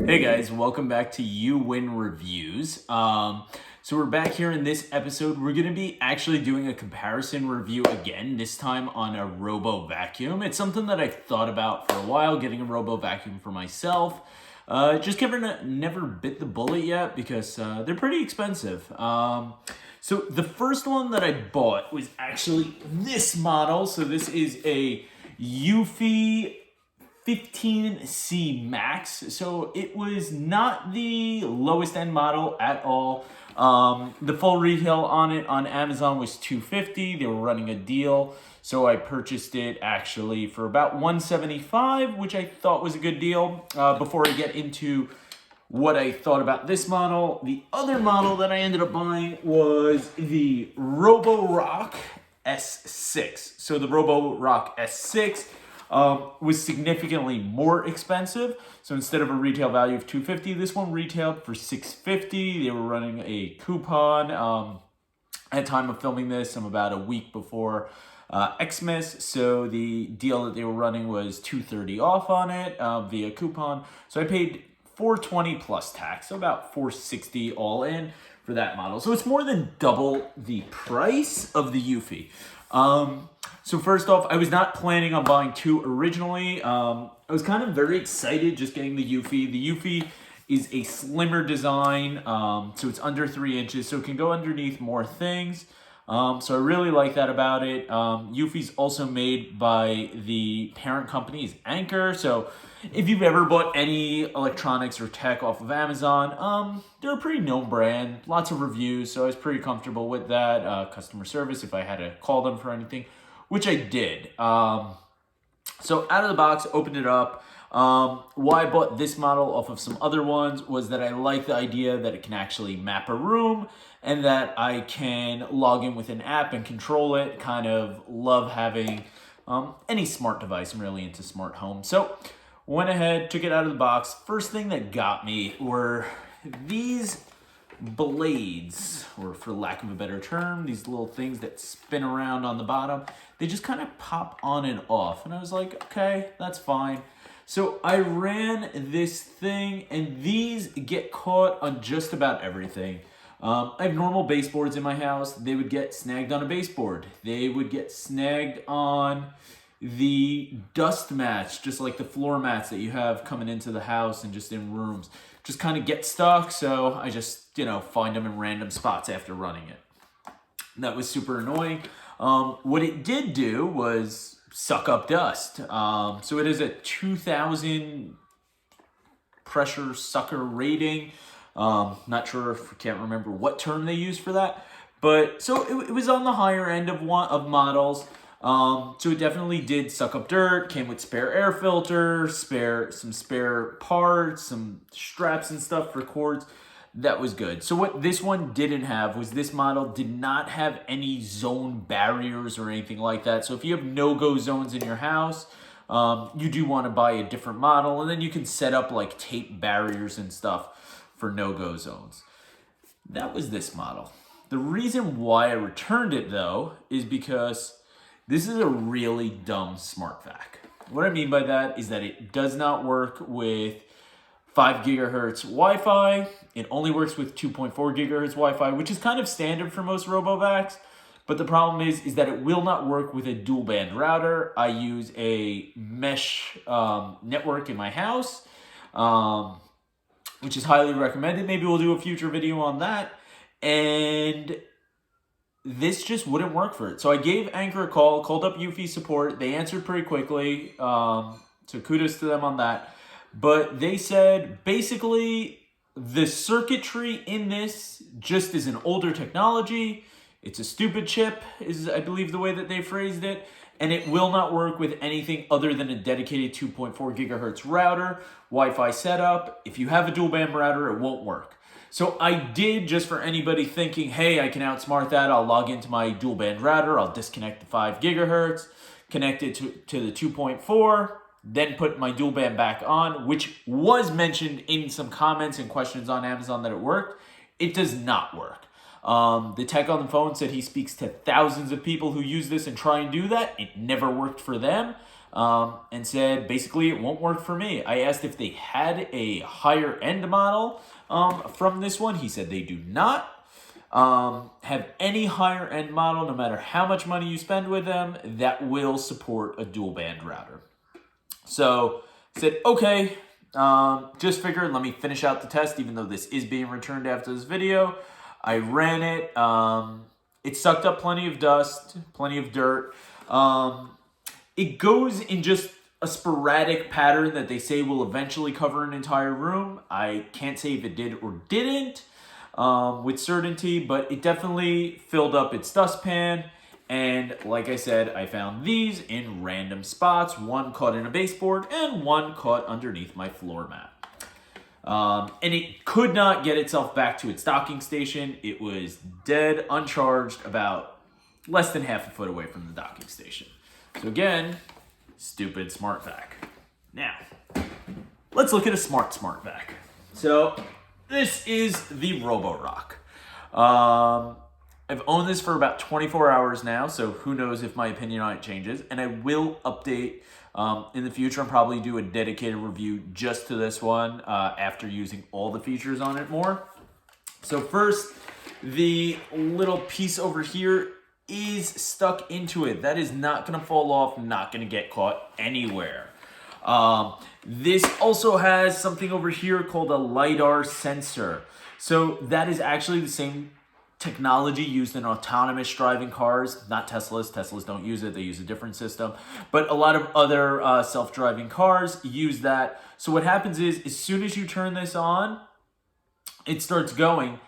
Hey guys, welcome back to You Win Reviews. So we're back here in this episode. We're going to be actually doing a comparison review again, this time on a Robo vacuum. It's something that I've thought about for a while, getting a Robo vacuum for myself. Just never bit the bullet yet because they're pretty expensive. So the first one that I bought was actually this model. So this is a Eufy 15C Max. So it was not the lowest end model at all. The full retail on it on Amazon was $250. They were running a deal. So I purchased it actually for about $175, which I thought was a good deal. Before I get into what I thought about this model, the other model that I ended up buying was the Robo S6. So the Robo S6 was significantly more expensive. So instead of a retail value of $250, this one retailed for $650. They were running a coupon. At the time of filming this, I'm about a week before Xmas, so the deal that they were running was $230 off on it via coupon. So I paid $420 plus tax, so about $460 all in for that model. So it's more than double the price of the Eufy. So first off, I was not planning on buying two originally. I was kind of very excited just getting the Eufy. The Eufy is a slimmer design, so it's under 3 inches, so it can go underneath more things. So I really like that about it. Eufy's also made by the parent company is Anker. So if you've ever bought any electronics or tech off of Amazon, they're a pretty known brand, lots of reviews. So I was pretty comfortable with that. Customer service, if I had to call them for anything, which I did. So out of the box, opened it up. Why I bought this model off of some other ones was that I like the idea that it can actually map a room and that I can log in with an app and control it. Kind of love having any smart device. I'm really into smart home. So went ahead, took it out of the box. First thing that got me were these blades, or for lack of a better term, these little things that spin around on the bottom. They just kind of pop on and off. And I was like, okay, that's fine. So I ran this thing, and these get caught on just about everything. I have normal baseboards in my house. They would get snagged on a baseboard. They would get snagged on the dust mats, just like the floor mats that you have coming into the house and just in rooms. Just kind of get stuck, so I just, find them in random spots after running it. That was super annoying. What it did do was suck up dust. So it is a 2000 pressure sucker rating. Not sure if I can't remember what term they used for that, but so it was on the higher end of models. So it definitely did suck up dirt. Came with spare air filter, some spare parts, some straps and stuff for cords. That was good. So what this one didn't have was this model did not have any zone barriers or anything like that. So if you have no-go zones in your house, you do want to buy a different model, and then you can set up like tape barriers and stuff for no-go zones. That was this model. The reason why I returned it though is because this is a really dumb smart vac. What I mean by that is that it does not work with 5 gigahertz Wi-Fi. It only works with 2.4 gigahertz Wi-Fi, which is kind of standard for most RoboVacs. But the problem is that it will not work with a dual band router. I use a mesh network in my house, which is highly recommended. Maybe we'll do a future video on that. And this just wouldn't work for it. So I gave Anker a call, called up Eufy support. They answered pretty quickly. So kudos to them on that. But they said basically the circuitry in this just is an older technology. It's a stupid chip, is I believe the way that they phrased it. And it will not work with anything other than a dedicated 2.4 gigahertz router, Wi-Fi setup. If you have a dual band router, it won't work. So I did, just for anybody thinking, hey, I can outsmart that. I'll log into my dual band router. I'll disconnect the 5 gigahertz, connect it to the 2.4, then put my dual band back on, which was mentioned in some comments and questions on Amazon that it worked. It does not work. The tech on the phone said he speaks to thousands of people who use this and try and do that. It never worked for them. and said basically it won't work for me. I asked if they had a higher end model from this one. He said they do not have any higher end model, no matter how much money you spend with them, that will support a dual band router. So I said, okay, just figured let me finish out the test, even though this is being returned after this video. I ran it. It sucked up plenty of dust, plenty of dirt. It goes in just a sporadic pattern that they say will eventually cover an entire room. I can't say if it did or didn't with certainty, but it definitely filled up its dustpan. And like I said, I found these in random spots, one caught in a baseboard and one caught underneath my floor mat. And it could not get itself back to its docking station. It was dead, uncharged, about less than half a foot away from the docking station. So again, stupid smart vac. Now, let's look at a smart vac. So this is the Robo Rock. I've owned this for about 24 hours now, so who knows if my opinion on it changes. And I will update in the future and probably do a dedicated review just to this one after using all the features on it more. So first, the little piece over here is stuck into it. That is not going to fall off, not going to get caught anywhere. This also has something over here called a LiDAR sensor. So that is actually the same technology used in autonomous driving cars, not Teslas. Teslas don't use it. They use a different system. But a lot of other self-driving cars use that. So what happens is, as soon as you turn this on, it starts going.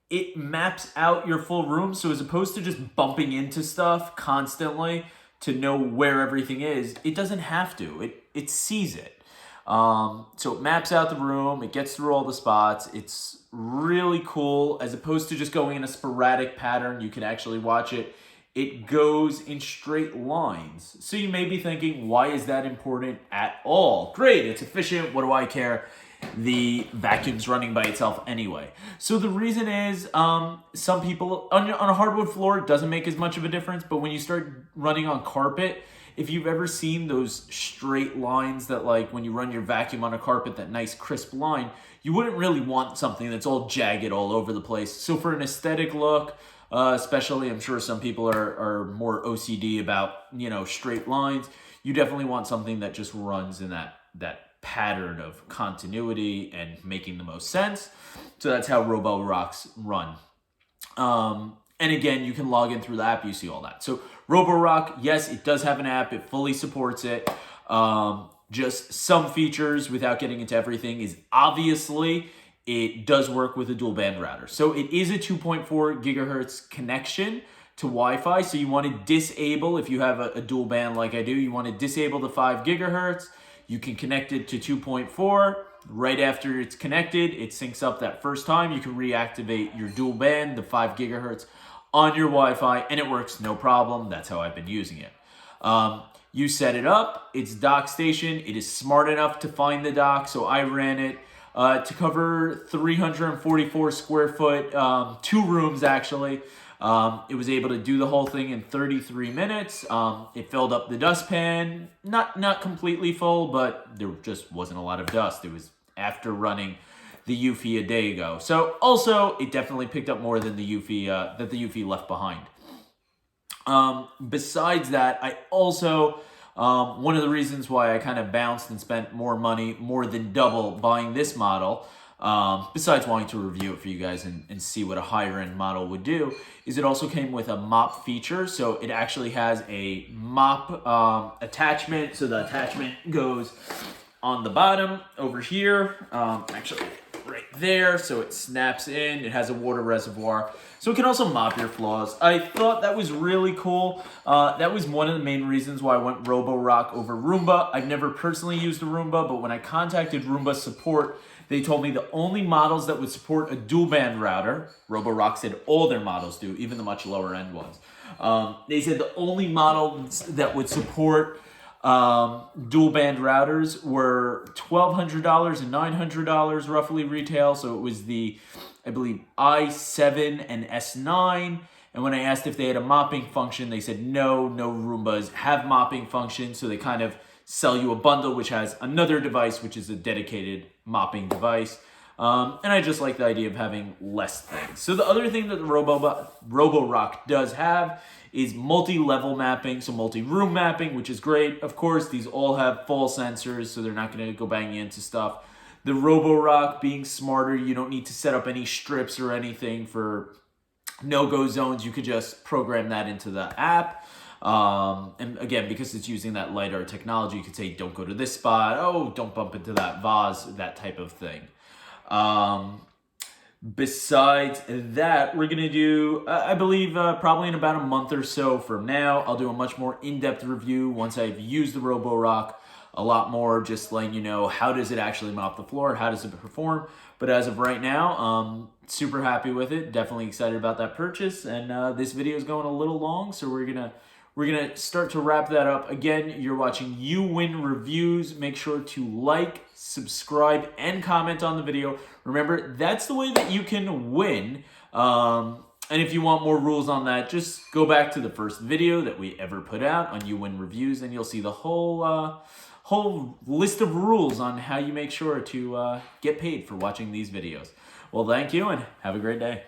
It maps out your full room. So as opposed to just bumping into stuff constantly to know where everything is, it doesn't have to. It sees it. So it maps out the room, it gets through all the spots. It's really cool. As opposed to just going in a sporadic pattern, you can actually watch it. It goes in straight lines. So you may be thinking, why is that important at all? Great, it's efficient, what do I care? The vacuum's running by itself anyway. So the reason is, some people, on a hardwood floor, it doesn't make as much of a difference, but when you start running on carpet, if you've ever seen those straight lines that, like, when you run your vacuum on a carpet, that nice crisp line, you wouldn't really want something that's all jagged all over the place. So for an aesthetic look, especially, I'm sure some people are more OCD about, straight lines, you definitely want something that just runs in that pattern of continuity and making the most sense. So that's how Robo Rocks run. And again, you can log in through the app, you see all that. So Roborock, yes, it does have an app. It fully supports it. Just some features, without getting into everything, is obviously it does work with a dual band router. So it is a 2.4 gigahertz connection to Wi-Fi. So you want to disable, if you have a dual band like I do, you want to disable the 5 gigahertz. You can connect it to 2.4. Right after it's connected, it syncs up that first time. You can reactivate your dual band, the 5 gigahertz, on your Wi-Fi, and it works no problem. That's how I've been using it. You set it up, it's dock station. It is smart enough to find the dock, so I ran it to cover 344 square foot, 2 rooms actually. It was able to do the whole thing in 33 minutes. It filled up the dustpan, not completely full, but there just wasn't a lot of dust. It was after running the Eufy a day ago. So also, it definitely picked up more than the Eufy that the Eufy left behind. Besides that, I also, one of the reasons why I kind of bounced and spent more money, more than double buying this model, besides wanting to review it for you guys and see what a higher end model would do, is it also came with a mop feature. So it actually has a mop attachment. So the attachment goes on the bottom over here, actually right there. So it snaps in, it has a water reservoir. So it can also mop your floors. I thought that was really cool. That was one of the main reasons why I went Roborock over Roomba. I've never personally used a Roomba, but when I contacted Roomba support, they told me the only models that would support a dual band router, Roborock said all their models do, even the much lower end ones. They said the only models that would support dual band routers were $1,200 and $900 roughly retail. So it was the, I believe, i7 and S9. And when I asked if they had a mopping function, they said no Roombas have mopping function. So they kind of sell you a bundle which has another device, which is a dedicated mopping device. And I just like the idea of having less things. So the other thing that the Roborock does have is multi-level mapping, so multi-room mapping, which is great. Of course, these all have full sensors, so they're not going to go banging into stuff. The Roborock being smarter, you don't need to set up any strips or anything for no-go zones. You could just program that into the app. And again, because it's using that LiDAR technology, you could say, don't go to this spot. Oh, don't bump into that vase, that type of thing. Besides that, we're going to do, I believe, probably in about a month or so from now, I'll do a much more in-depth review once I've used the Roborock a lot more, just letting you know how does it actually mop the floor, how does it perform. But as of right now, super happy with it, definitely excited about that purchase, and this video is going a little long, so we're gonna start to wrap that up. Again, you're watching You Win Reviews. Make sure to like, subscribe, and comment on the video. Remember, that's the way that you can win. And if you want more rules on that, just go back to the first video that we ever put out on You Win Reviews, and you'll see the whole list of rules on how you make sure to get paid for watching these videos. Well, thank you, and have a great day.